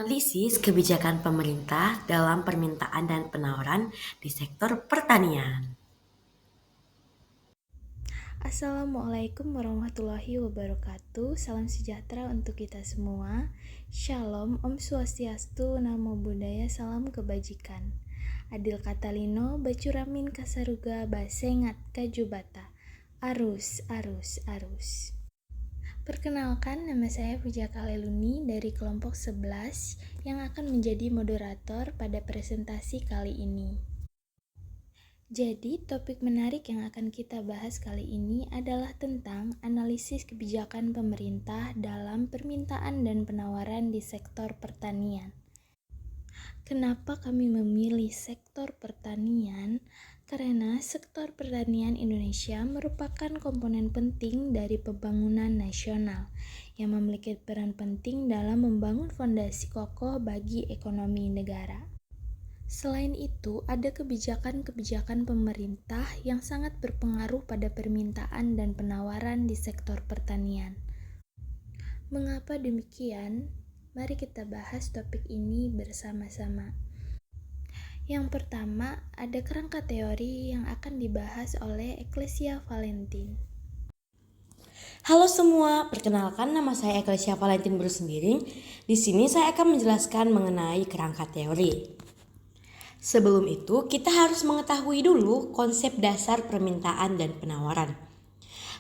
Analisis kebijakan pemerintah dalam permintaan dan penawaran di sektor pertanian. Assalamualaikum warahmatullahi wabarakatuh. Salam sejahtera untuk kita semua. Shalom, Om Swastiastu, Namo Buddhaya, salam kebajikan. Adil Katalino, Bacuramin Kasaruga, Basengat Kajubata. Arus, arus, arus. Perkenalkan, nama saya Pujaka Leluni dari kelompok 11 yang akan menjadi moderator pada presentasi kali ini. Jadi, topik menarik yang akan kita bahas kali ini adalah tentang analisis kebijakan pemerintah dalam permintaan dan penawaran di sektor pertanian. Kenapa kami memilih sektor pertanian? Karena sektor pertanian Indonesia merupakan komponen penting dari pembangunan nasional yang memiliki peran penting dalam membangun fondasi kokoh bagi ekonomi negara. Selain itu, ada kebijakan-kebijakan pemerintah yang sangat berpengaruh pada permintaan dan penawaran di sektor pertanian. Mengapa demikian? Mari kita bahas topik ini bersama-sama. Yang pertama, ada kerangka teori yang akan dibahas oleh Ecclesia Valentin. Halo semua, perkenalkan nama saya Ecclesia Valentin Brusendiring. Di sini saya akan menjelaskan mengenai kerangka teori. Sebelum itu, kita harus mengetahui dulu konsep dasar permintaan dan penawaran.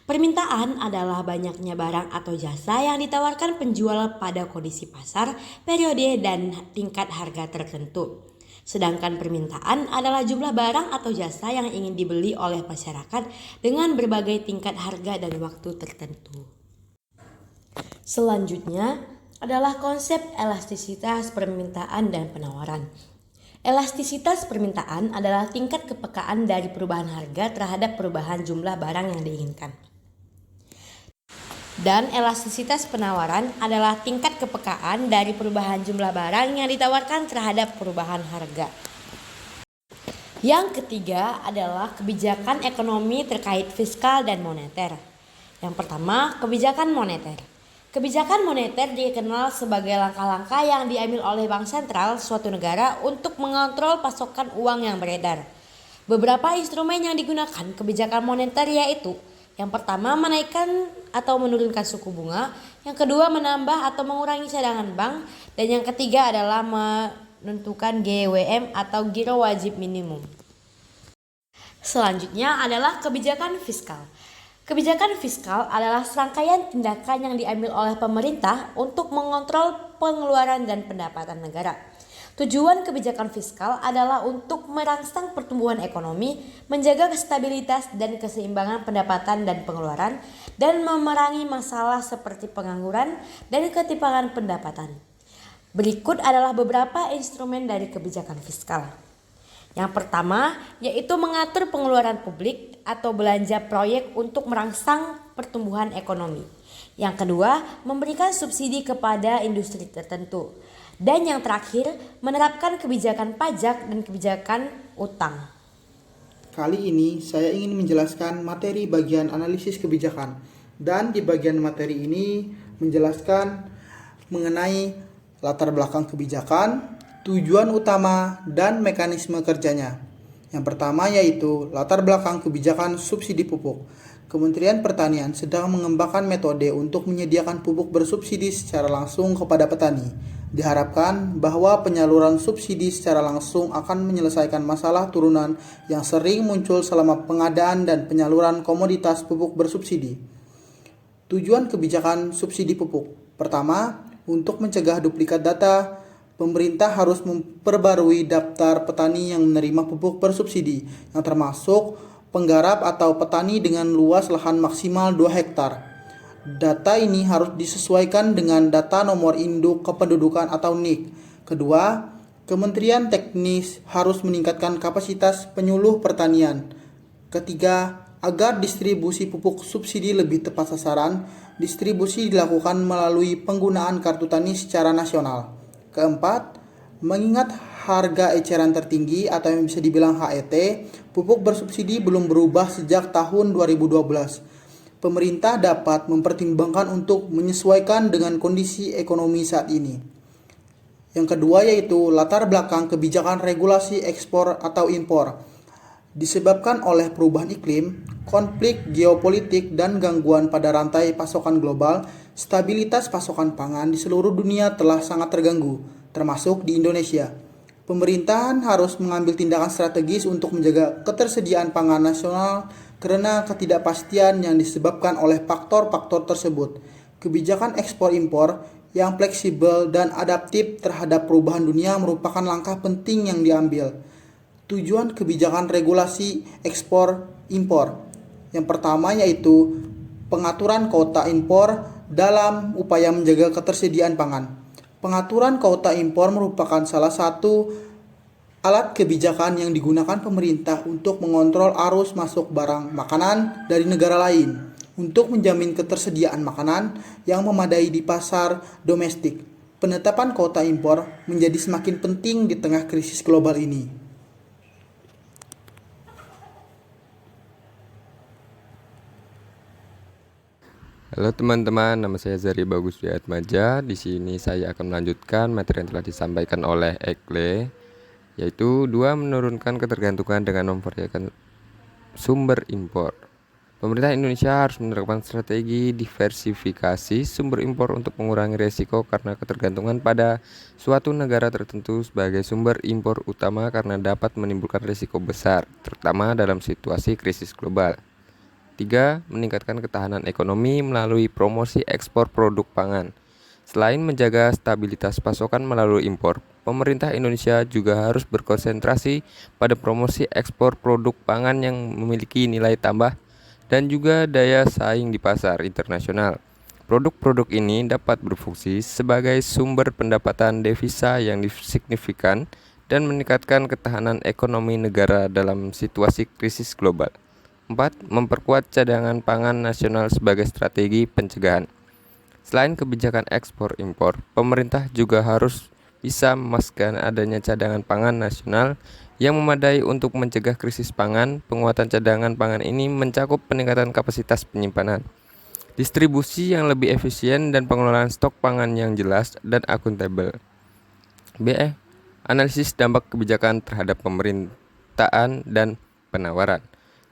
Permintaan adalah banyaknya barang atau jasa yang ditawarkan penjual pada kondisi pasar, periode, dan tingkat harga tertentu. Sedangkan permintaan adalah jumlah barang atau jasa yang ingin dibeli oleh masyarakat dengan berbagai tingkat harga dan waktu tertentu. Selanjutnya adalah konsep elastisitas permintaan dan penawaran. Elastisitas permintaan adalah tingkat kepekaan dari perubahan harga terhadap perubahan jumlah barang yang diinginkan. Dan elastisitas penawaran adalah tingkat kepekaan dari perubahan jumlah barang yang ditawarkan terhadap perubahan harga. Yang ketiga adalah kebijakan ekonomi terkait fiskal dan moneter. Yang pertama, kebijakan moneter. Kebijakan moneter dikenal sebagai langkah-langkah yang diambil oleh bank sentral suatu negara untuk mengontrol pasokan uang yang beredar. Beberapa instrumen yang digunakan kebijakan moneter yaitu: yang pertama, menaikkan atau menurunkan suku bunga. Yang kedua, menambah atau mengurangi cadangan bank. Dan yang ketiga adalah menentukan GWM atau giro wajib minimum. Selanjutnya adalah kebijakan fiskal. Kebijakan fiskal adalah serangkaian tindakan yang diambil oleh pemerintah untuk mengontrol pengeluaran dan pendapatan negara. Tujuan kebijakan fiskal adalah untuk merangsang pertumbuhan ekonomi, menjaga stabilitas dan keseimbangan pendapatan dan pengeluaran, dan memerangi masalah seperti pengangguran dan ketimpangan pendapatan. Berikut adalah beberapa instrumen dari kebijakan fiskal. Yang pertama, yaitu mengatur pengeluaran publik atau belanja proyek untuk merangsang pertumbuhan ekonomi. Yang kedua, memberikan subsidi kepada industri tertentu. Dan yang terakhir, menerapkan kebijakan pajak dan kebijakan utang. Kali ini saya ingin menjelaskan materi bagian analisis kebijakan. Dan di bagian materi ini menjelaskan mengenai latar belakang kebijakan, tujuan utama, dan mekanisme kerjanya. Yang pertama yaitu latar belakang kebijakan subsidi pupuk. Kementerian Pertanian sedang mengembangkan metode untuk menyediakan pupuk bersubsidi secara langsung kepada petani. Diharapkan bahwa penyaluran subsidi secara langsung akan menyelesaikan masalah turunan yang sering muncul selama pengadaan dan penyaluran komoditas pupuk bersubsidi. Tujuan kebijakan subsidi pupuk. Pertama, untuk mencegah duplikat data, pemerintah harus memperbarui daftar petani yang menerima pupuk bersubsidi, yang termasuk penggarap atau petani dengan luas lahan maksimal 2 hektar. Data ini harus disesuaikan dengan data nomor induk kependudukan atau NIK. Kedua, Kementerian Teknis harus meningkatkan kapasitas penyuluh pertanian. Ketiga, agar distribusi pupuk subsidi lebih tepat sasaran, distribusi dilakukan melalui penggunaan kartu tani secara nasional. Keempat, mengingat harga eceran tertinggi atau yang bisa dibilang HET, pupuk bersubsidi belum berubah sejak tahun 2012. Pemerintah dapat mempertimbangkan untuk menyesuaikan dengan kondisi ekonomi saat ini. Yang kedua yaitu latar belakang kebijakan regulasi ekspor atau impor. Disebabkan oleh perubahan iklim, konflik geopolitik, dan gangguan pada rantai pasokan global, stabilitas pasokan pangan di seluruh dunia telah sangat terganggu, termasuk di Indonesia. Pemerintahan harus mengambil tindakan strategis untuk menjaga ketersediaan pangan nasional karena ketidakpastian yang disebabkan oleh faktor-faktor tersebut. Kebijakan ekspor-impor yang fleksibel dan adaptif terhadap perubahan dunia merupakan langkah penting yang diambil. Tujuan kebijakan regulasi ekspor-impor. Yang pertama yaitu pengaturan kuota impor dalam upaya menjaga ketersediaan pangan. Pengaturan kuota impor merupakan salah satu alat kebijakan yang digunakan pemerintah untuk mengontrol arus masuk barang makanan dari negara lain untuk menjamin ketersediaan makanan yang memadai di pasar domestik. Penetapan kuota impor menjadi semakin penting di tengah krisis global ini. Halo teman-teman, nama saya Zari Bagus Wiatmaja. Di sini saya akan melanjutkan materi yang telah disampaikan oleh Ekle, yaitu 2. Menurunkan ketergantungan dengan memperdayakan sumber impor. Pemerintah Indonesia harus menerapkan strategi diversifikasi sumber impor untuk mengurangi resiko karena ketergantungan pada suatu negara tertentu sebagai sumber impor utama karena dapat menimbulkan resiko besar, terutama dalam situasi krisis global. 3. Meningkatkan ketahanan ekonomi melalui promosi ekspor produk pangan. Selain menjaga stabilitas pasokan melalui impor, pemerintah Indonesia juga harus berkonsentrasi pada promosi ekspor produk pangan yang memiliki nilai tambah dan juga daya saing di pasar internasional. Produk-produk ini dapat berfungsi sebagai sumber pendapatan devisa yang signifikan dan meningkatkan ketahanan ekonomi negara dalam situasi krisis global. 4. Memperkuat cadangan pangan nasional sebagai strategi pencegahan. Selain kebijakan ekspor-impor, pemerintah juga harus bisa memastikan adanya cadangan pangan nasional yang memadai untuk mencegah krisis pangan. Penguatan cadangan pangan ini mencakup peningkatan kapasitas penyimpanan, distribusi yang lebih efisien, dan pengelolaan stok pangan yang jelas dan akuntabel. B. Analisis dampak kebijakan terhadap pemerintahan dan penawaran.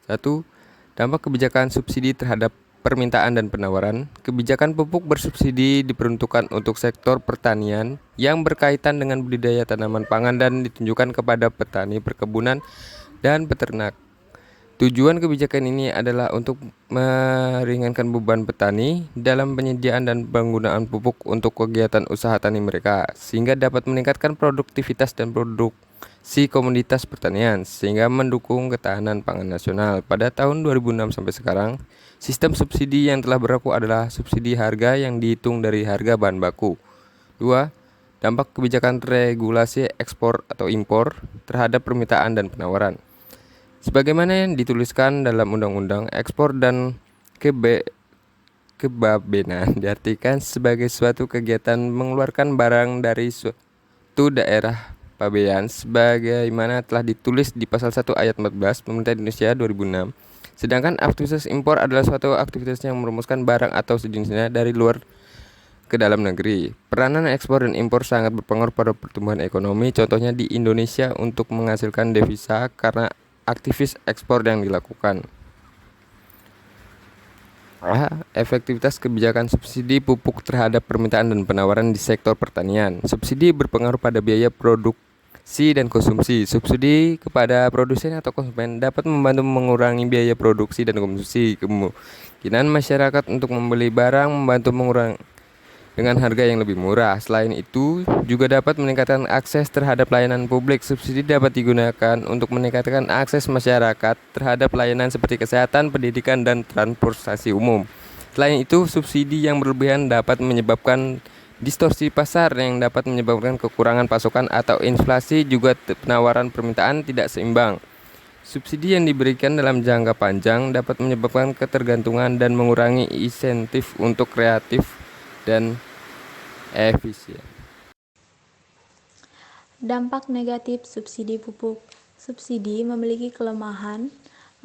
1. Dampak kebijakan subsidi terhadap permintaan dan penawaran. Kebijakan pupuk bersubsidi diperuntukkan untuk sektor pertanian yang berkaitan dengan budidaya tanaman pangan dan ditunjukkan kepada petani perkebunan dan peternak. Tujuan kebijakan ini adalah untuk meringankan beban petani dalam penyediaan dan penggunaan pupuk untuk kegiatan usaha tani mereka, sehingga dapat meningkatkan produktivitas dan produksi komoditas pertanian, sehingga mendukung ketahanan pangan nasional. Pada tahun 2006 sampai sekarang, sistem subsidi yang telah berlaku adalah subsidi harga yang dihitung dari harga bahan baku. 2. Dampak kebijakan regulasi ekspor atau impor terhadap permintaan dan penawaran. Sebagaimana yang dituliskan dalam Undang-Undang Ekspor dan Kebabenan diartikan sebagai suatu kegiatan mengeluarkan barang dari suatu daerah pabean sebagaimana telah ditulis di pasal 1 ayat 14 Pemerintah Indonesia 2006. Sedangkan aktivitas impor adalah suatu aktivitas yang merumuskan barang atau sejenisnya dari luar ke dalam negeri. Peranan ekspor dan impor sangat berpengaruh pada pertumbuhan ekonomi, contohnya di Indonesia untuk menghasilkan devisa karena aktivis ekspor yang dilakukan. Efektivitas kebijakan subsidi pupuk terhadap permintaan dan penawaran di sektor pertanian. Subsidi berpengaruh pada biaya produksi dan konsumsi. Subsidi kepada produsen atau konsumen dapat membantu mengurangi biaya produksi dan konsumsi. Kemungkinan masyarakat untuk membeli barang membantu mengurangi dengan harga yang lebih murah. Selain itu, juga dapat meningkatkan akses terhadap layanan publik. Subsidi dapat digunakan untuk meningkatkan akses masyarakat terhadap layanan seperti kesehatan, pendidikan, dan transportasi umum. Selain itu, subsidi yang berlebihan dapat menyebabkan distorsi pasar yang dapat menyebabkan kekurangan pasokan atau inflasi, juga penawaran permintaan tidak seimbang. Subsidi yang diberikan dalam jangka panjang dapat menyebabkan ketergantungan dan mengurangi insentif untuk kreatif dan efisien. Dampak negatif subsidi pupuk. Subsidi memiliki kelemahan.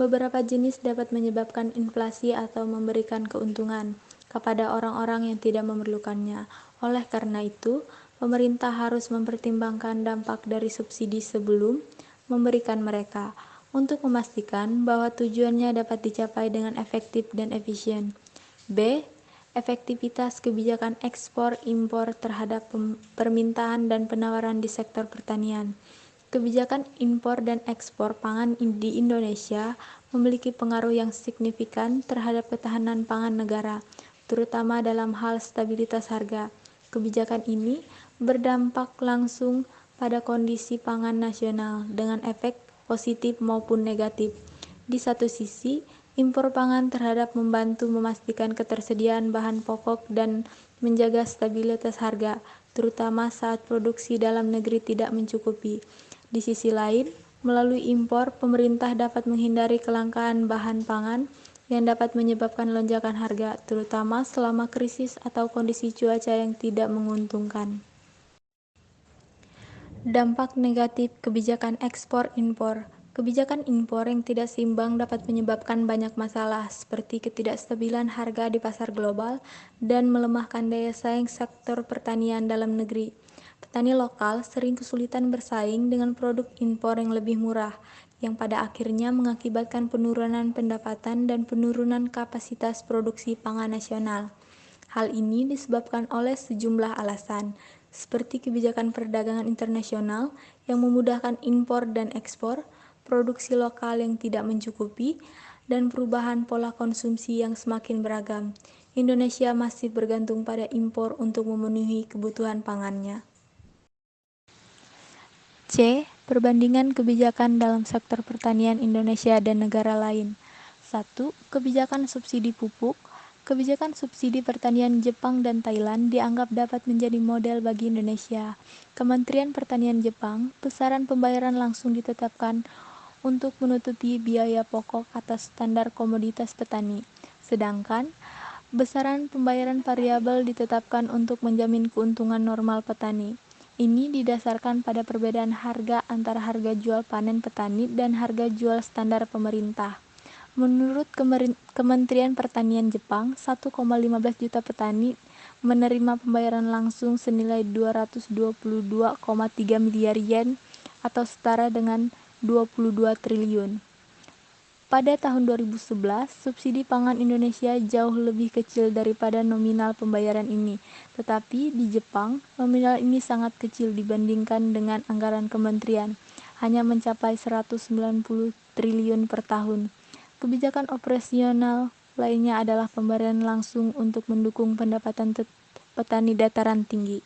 Beberapa jenis dapat menyebabkan inflasi atau memberikan keuntungan kepada orang-orang yang tidak memerlukannya. Oleh karena itu, pemerintah harus mempertimbangkan dampak dari subsidi sebelum memberikan mereka, untuk memastikan bahwa tujuannya dapat dicapai dengan efektif dan efisien. B. Efektivitas kebijakan ekspor-impor terhadap permintaan dan penawaran di sektor pertanian. Kebijakan impor dan ekspor pangan di Indonesia memiliki pengaruh yang signifikan terhadap ketahanan pangan negara, terutama dalam hal stabilitas harga. Kebijakan ini berdampak langsung pada kondisi pangan nasional dengan efek positif maupun negatif. Di satu sisi, impor pangan terhadap membantu memastikan ketersediaan bahan pokok dan menjaga stabilitas harga, terutama saat produksi dalam negeri tidak mencukupi. Di sisi lain, melalui impor, pemerintah dapat menghindari kelangkaan bahan pangan yang dapat menyebabkan lonjakan harga, terutama selama krisis atau kondisi cuaca yang tidak menguntungkan. Dampak negatif kebijakan ekspor-impor. Kebijakan impor yang tidak seimbang dapat menyebabkan banyak masalah, seperti ketidakstabilan harga di pasar global dan melemahkan daya saing sektor pertanian dalam negeri. Petani lokal sering kesulitan bersaing dengan produk impor yang lebih murah, yang pada akhirnya mengakibatkan penurunan pendapatan dan penurunan kapasitas produksi pangan nasional. Hal ini disebabkan oleh sejumlah alasan, seperti kebijakan perdagangan internasional yang memudahkan impor dan ekspor, produksi lokal yang tidak mencukupi, dan perubahan pola konsumsi yang semakin beragam. Indonesia masih bergantung pada impor untuk memenuhi kebutuhan pangannya. C. Perbandingan kebijakan dalam sektor pertanian Indonesia dan negara lain. 1. Kebijakan subsidi pupuk. Kebijakan subsidi pertanian Jepang dan Thailand dianggap dapat menjadi model bagi Indonesia. Kementerian Pertanian Jepang, besaran pembayaran langsung ditetapkan untuk menutupi biaya pokok atas standar komoditas petani. Sedangkan, besaran pembayaran variabel ditetapkan untuk menjamin keuntungan normal petani. Ini didasarkan pada perbedaan harga antara harga jual panen petani dan harga jual standar pemerintah. Menurut Kementerian Pertanian Jepang, 1,15 juta petani menerima pembayaran langsung senilai 222,3 miliar yen atau setara dengan 22 triliun. Pada tahun 2011, subsidi pangan Indonesia jauh lebih kecil daripada nominal pembayaran ini. Tetapi di Jepang, nominal ini sangat kecil dibandingkan dengan anggaran kementerian, hanya mencapai 190 triliun per tahun. Kebijakan operasional lainnya adalah pemberian langsung untuk mendukung pendapatan petani dataran tinggi.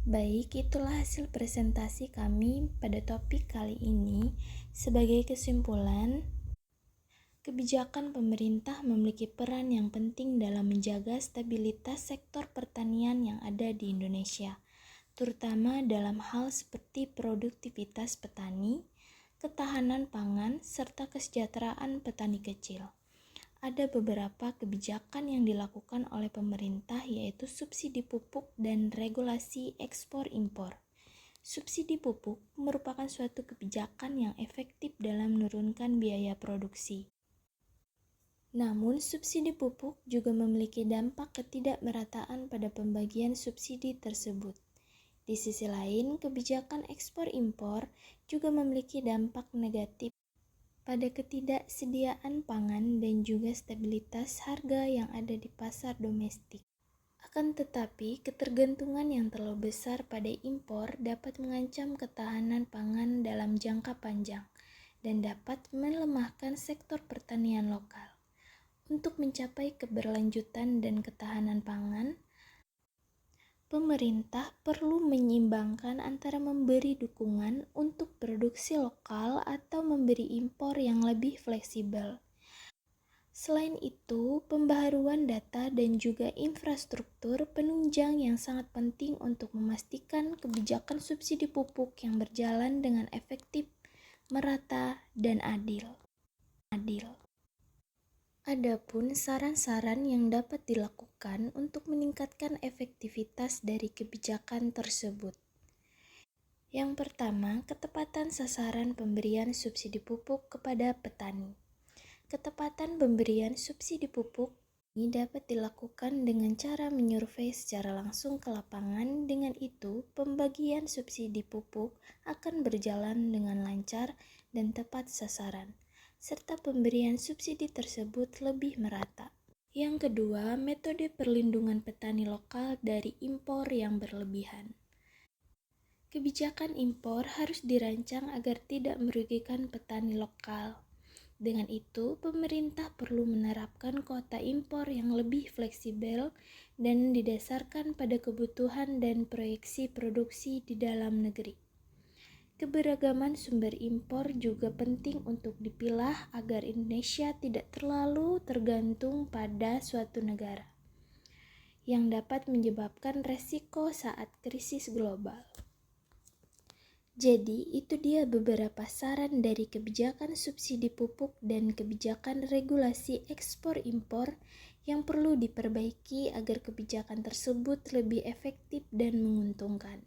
Baik, itulah hasil presentasi kami pada topik kali ini. Sebagai kesimpulan, kebijakan pemerintah memiliki peran yang penting dalam menjaga stabilitas sektor pertanian yang ada di Indonesia, terutama dalam hal seperti produktivitas petani, ketahanan pangan, serta kesejahteraan petani kecil. Ada beberapa kebijakan yang dilakukan oleh pemerintah, yaitu subsidi pupuk dan regulasi ekspor-impor. Subsidi pupuk merupakan suatu kebijakan yang efektif dalam menurunkan biaya produksi. Namun, subsidi pupuk juga memiliki dampak ketidakmerataan pada pembagian subsidi tersebut. Di sisi lain, kebijakan ekspor-impor juga memiliki dampak negatif pada ketidaksediaan pangan dan juga stabilitas harga yang ada di pasar domestik. Akan tetapi, ketergantungan yang terlalu besar pada impor dapat mengancam ketahanan pangan dalam jangka panjang dan dapat melemahkan sektor pertanian lokal. Untuk mencapai keberlanjutan dan ketahanan pangan, pemerintah perlu menyeimbangkan antara memberi dukungan untuk produksi lokal atau memberi impor yang lebih fleksibel. Selain itu, pembaharuan data dan juga infrastruktur penunjang yang sangat penting untuk memastikan kebijakan subsidi pupuk yang berjalan dengan efektif, merata, dan adil. Adapun saran-saran yang dapat dilakukan untuk meningkatkan efektivitas dari kebijakan tersebut. Yang pertama, ketepatan sasaran pemberian subsidi pupuk kepada petani. Ketepatan pemberian subsidi pupuk Ini dapat dilakukan dengan cara menyurvei secara langsung ke lapangan. Dengan itu, pembagian subsidi pupuk akan berjalan dengan lancar dan tepat sasaran, serta pemberian subsidi tersebut lebih merata. Yang kedua, metode perlindungan petani lokal dari impor yang berlebihan. Kebijakan impor harus dirancang agar tidak merugikan petani lokal. Dengan itu, pemerintah perlu menerapkan kuota impor yang lebih fleksibel dan didasarkan pada kebutuhan dan proyeksi produksi di dalam negeri. Keberagaman sumber impor juga penting untuk dipilah agar Indonesia tidak terlalu tergantung pada suatu negara, yang dapat menyebabkan resiko saat krisis global. Jadi, itu dia beberapa saran dari kebijakan subsidi pupuk dan kebijakan regulasi ekspor-impor yang perlu diperbaiki agar kebijakan tersebut lebih efektif dan menguntungkan.